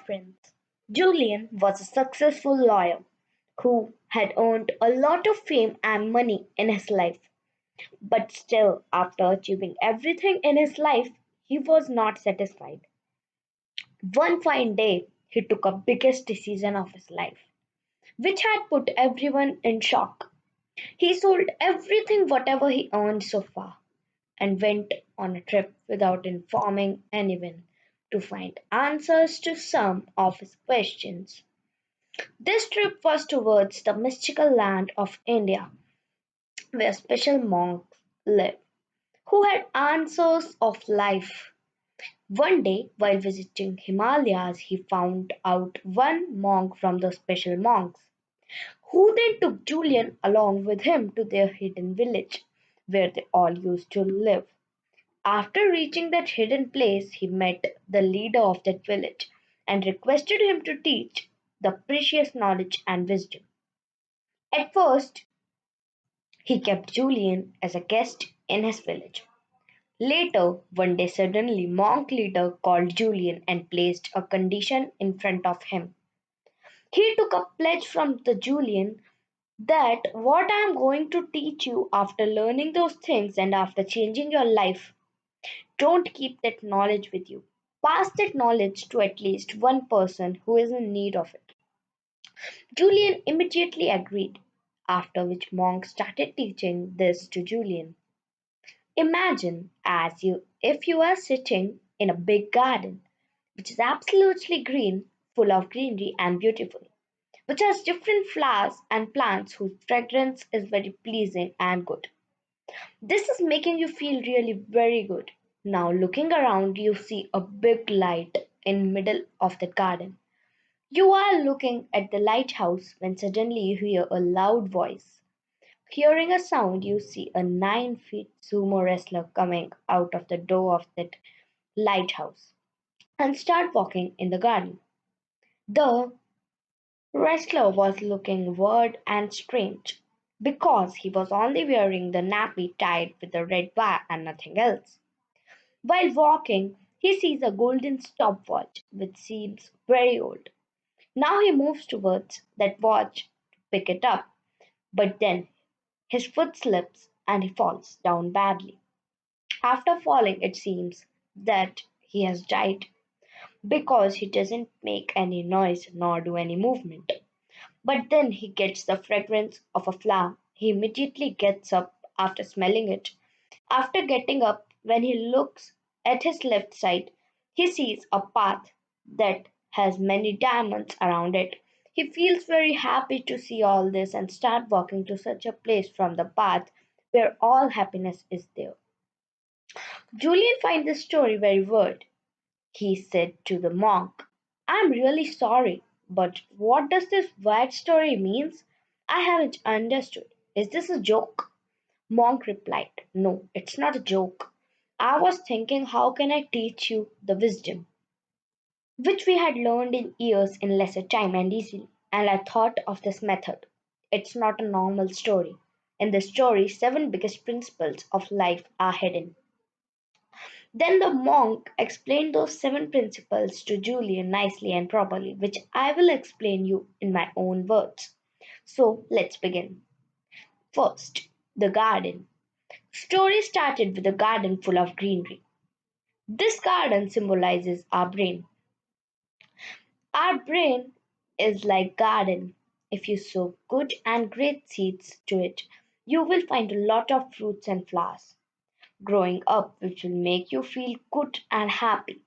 friends. Julian was a successful lawyer who had earned a lot of fame and money in his life. But still, after achieving everything in his life, he was not satisfied. One fine day, he took a biggest decision of his life, which had put everyone in shock. He sold everything whatever he earned so far and went on a trip without informing anyone to find answers to some of his questions. This trip was towards the mystical land of India, where special monks live, who had answers of life. One day, while visiting Himalayas, he found out one monk from the special monks, who then took Julian along with him to their hidden village, where they all used to live. After reaching that hidden place, he met the leader of that village and requested him to teach the precious knowledge and wisdom. At first, he kept Julian as a guest in his village. Later, one day suddenly monk leader called Julian and placed a condition in front of him. He took a pledge from the Julian that what I am going to teach you after learning those things and after changing your life, don't keep that knowledge with you. Pass that knowledge to at least one person who is in need of it. Julian immediately agreed, after which monk started teaching this to Julian. Imagine as you if you are sitting in a big garden, which is absolutely green, full of greenery and beautiful, which has different flowers and plants whose fragrance is very pleasing and good. This is making you feel really very good. Now looking around you see a big light in middle of the garden. You are looking at the lighthouse when suddenly you hear a loud voice. Hearing a sound, you see a 9 feet sumo wrestler coming out of the door of that lighthouse and start walking in the garden. The wrestler was looking weird and strange because he was only wearing the nappy tied with a red wire and nothing else. While walking, he sees a golden stopwatch which seems very old. Now he moves towards that watch to pick it up, but then his foot slips and he falls down badly. After falling, it seems that he has died because he doesn't make any noise nor do any movement. But then he gets the fragrance of a flower. He immediately gets up after smelling it. After getting up, when he looks at his left side, he sees a path that has many diamonds around it. He feels very happy to see all this and start walking to such a place from the path where all happiness is there. Julian finds this story very weird. He said to the monk, I'm really sorry, but what does this weird story means? I haven't understood. Is this a joke? Monk replied, no, it's not a joke. I was thinking, how can I teach you the wisdom which we had learned in years in lesser time and easily? And I thought of this method. It's not a normal story. In the story, seven biggest principles of life are hidden. Then the monk explained those seven principles to Julian nicely and properly, which I will explain you in my own words. So let's begin. First, the garden. Story started with a garden full of greenery. This garden symbolizes our brain. Our brain is like garden. If you sow good and great seeds to it, you will find a lot of fruits and flowers growing up which will make you feel good and happy.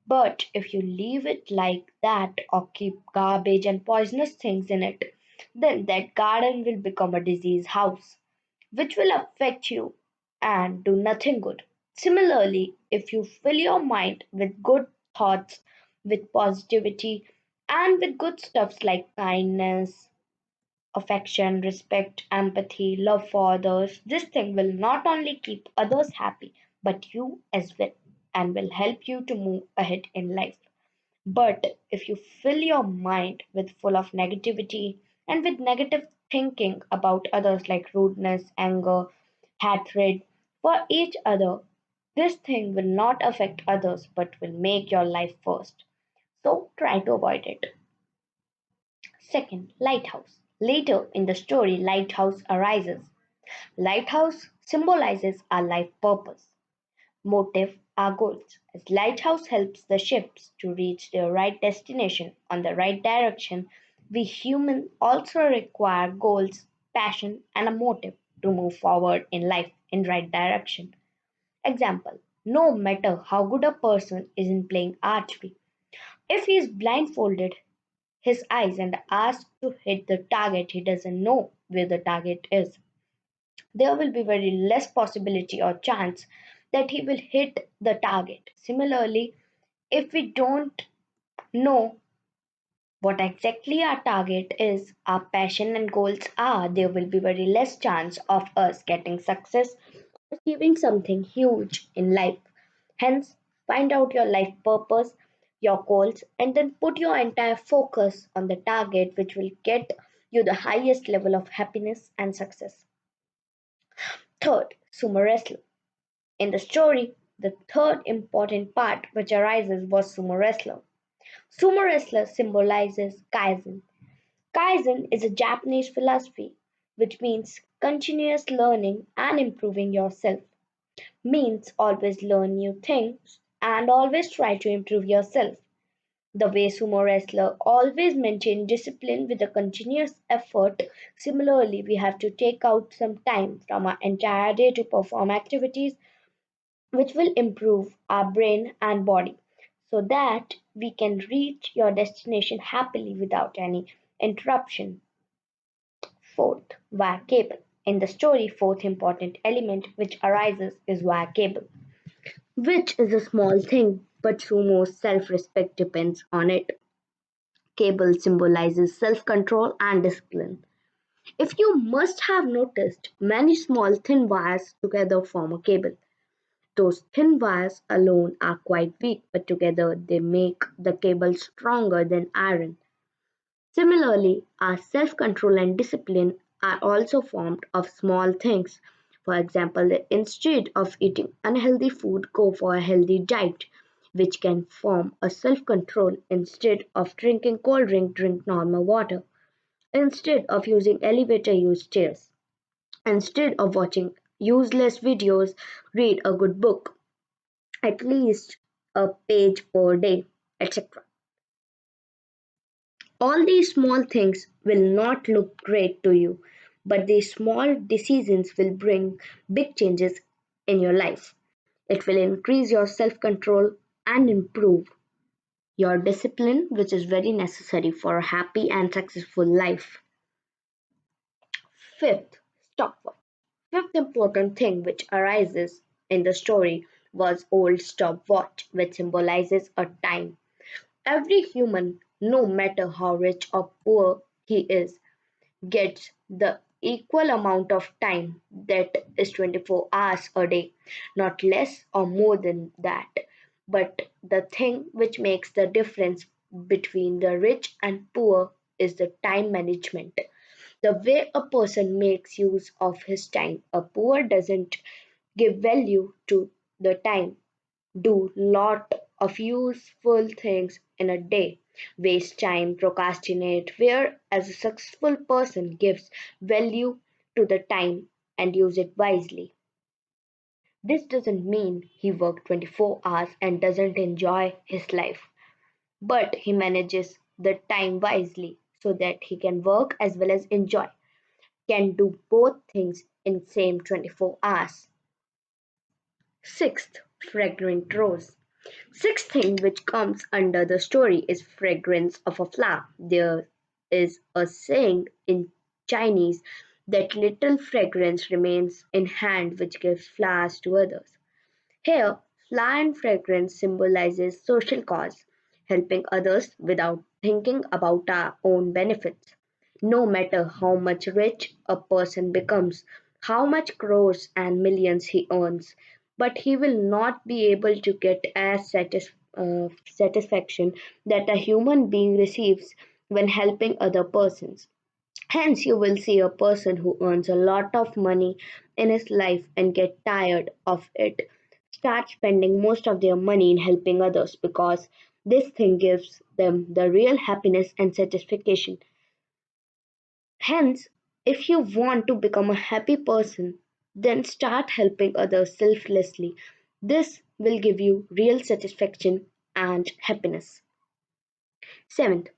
But if you leave it like that or keep garbage and poisonous things in it, then that garden will become a disease house, which will affect you and do nothing good. Similarly, if you fill your mind with good thoughts, with positivity, and with good stuffs like kindness, affection, respect, empathy, love for others, this thing will not only keep others happy, but you as well, and will help you to move ahead in life. But if you fill your mind with full of negativity and with negative thinking about others like rudeness, anger, hatred for each other, this thing will not affect others but will make your life worse. So try to avoid it. Second, lighthouse. Later in the story, lighthouse arises. Lighthouse symbolizes our life purpose, motive, our goals. As lighthouse helps the ships to reach their right destination on the right direction, we humans also require goals, passion, and a motive to move forward in life in right direction. Example: no matter how good a person is in playing archery, if he is blindfolded his eyes and asked to hit the target, he doesn't know where the target is. There will be very less possibility or chance that he will hit the target. Similarly, if we don't know what exactly our target is, our passion and goals are, there will be very less chance of us getting success, achieving something huge in life. Hence, find out your life purpose, your goals, and then put your entire focus on the target which will get you the highest level of happiness and success. Third, sumo wrestler. In the story, the third important part which arises was sumo wrestler. Sumo wrestler symbolizes Kaizen. Kaizen is a Japanese philosophy which means continuous learning and improving yourself. Means always learn new things and always try to improve yourself. The way sumo wrestler always maintain discipline with a continuous effort. Similarly, we have to take out some time from our entire day to perform activities which will improve our brain and body so that we can reach your destination happily without any interruption. Fourth, wire cable. In the story, fourth important element which arises is wire cable, which is a small thing, but Sumo's self respect depends on it. Cable symbolizes self control and discipline. If you must have noticed, many small thin wires together form a cable. Those thin wires alone are quite weak, but together they make the cable stronger than iron. Similarly, our self control and discipline are also formed of small things. For example, instead of eating unhealthy food, go for a healthy diet, which can form a self control. Instead of drinking cold drink, drink normal water. Instead of using elevator, use stairs. Instead of watching useless videos, read a good book, at least a page per day, etc. All these small things will not look great to you, but these small decisions will bring big changes in your life. It will increase your self control and improve your discipline, which is very necessary for a happy and successful life. Fifth, stopwatch. Fifth important thing which arises in the story was old stopwatch, which symbolizes a time. Every human, no matter how rich or poor he is, gets the equal amount of time, that is 24 hours a day, not less or more than that. But the thing which makes the difference between the rich and poor is the time management. The way a person makes use of his time. A poor doesn't give value to the time, do lot of useful things in a day, waste time, procrastinate, whereas a successful person gives value to the time and use it wisely. This doesn't mean he worked 24 hours and doesn't enjoy his life, but he manages the time wisely so that he can work as well as enjoy, can do both things in same 24 hours. Sixth, fragrant rose. Sixth thing which comes under the story is fragrance of a flower. There is a saying in Chinese that little fragrance remains in hand which gives flowers to others. Here, flower and fragrance symbolizes social cause, helping others without thinking about our own benefits. No matter how much rich a person becomes, how much crores and millions he earns, but he will not be able to get as satisfaction that a human being receives when helping other persons. Hence, you will see a person who earns a lot of money in his life and get tired of it, start spending most of their money in helping others because This thing gives them the real happiness and satisfaction. Hence, if you want to become a happy person, then start helping others selflessly. This will give you real satisfaction and happiness. Seventh,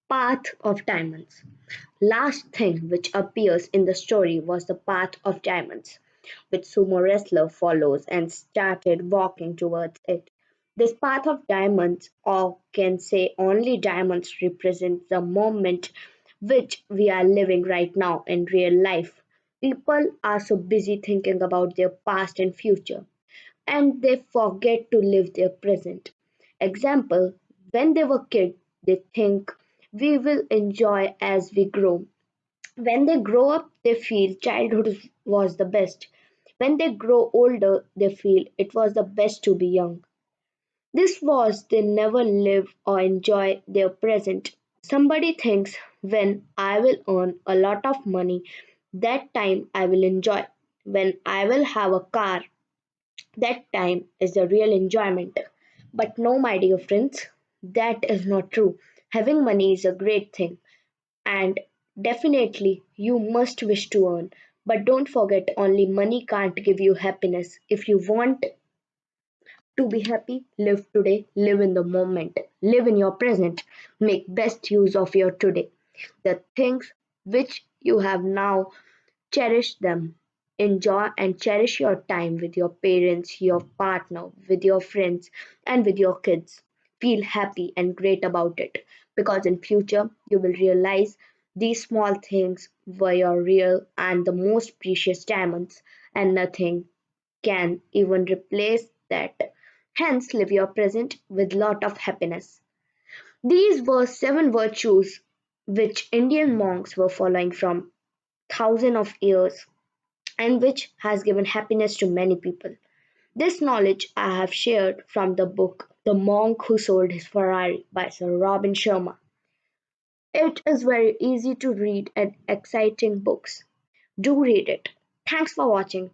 path of diamonds. Last thing which appears in the story was the path of diamonds, which sumo wrestler follows and started walking towards it. This path of diamonds, or can say only diamonds, represents the moment which we are living right now in real life. People are so busy thinking about their past and future, and they forget to live their present. Example, when they were kids, they think we will enjoy as we grow. When they grow up, they feel childhood was the best. When they grow older, they feel it was the best to be young. This was they never live or enjoy their present. Somebody thinks when I will earn a lot of money, that time I will enjoy. When I will have a car, that time is the real enjoyment. But no, my dear friends, that is not true. Having money is a great thing, and definitely you must wish to earn. But don't forget, only money can't give you happiness. If you want to be happy, live today, live in the moment, live in your present, make best use of your today. The things which you have now, cherish them. Enjoy and cherish your time with your parents, your partner, with your friends, and with your kids. Feel happy and great about it, because in future you will realize these small things were your real and the most precious diamonds, and nothing can even replace that. Hence, live your present with lot of happiness. These were seven virtues which Indian monks were following from thousands of years, and which has given happiness to many people. This knowledge I have shared from the book The Monk Who Sold His Ferrari by Sir Robin Sharma. It is very easy to read and exciting books. Do read it. Thanks for watching.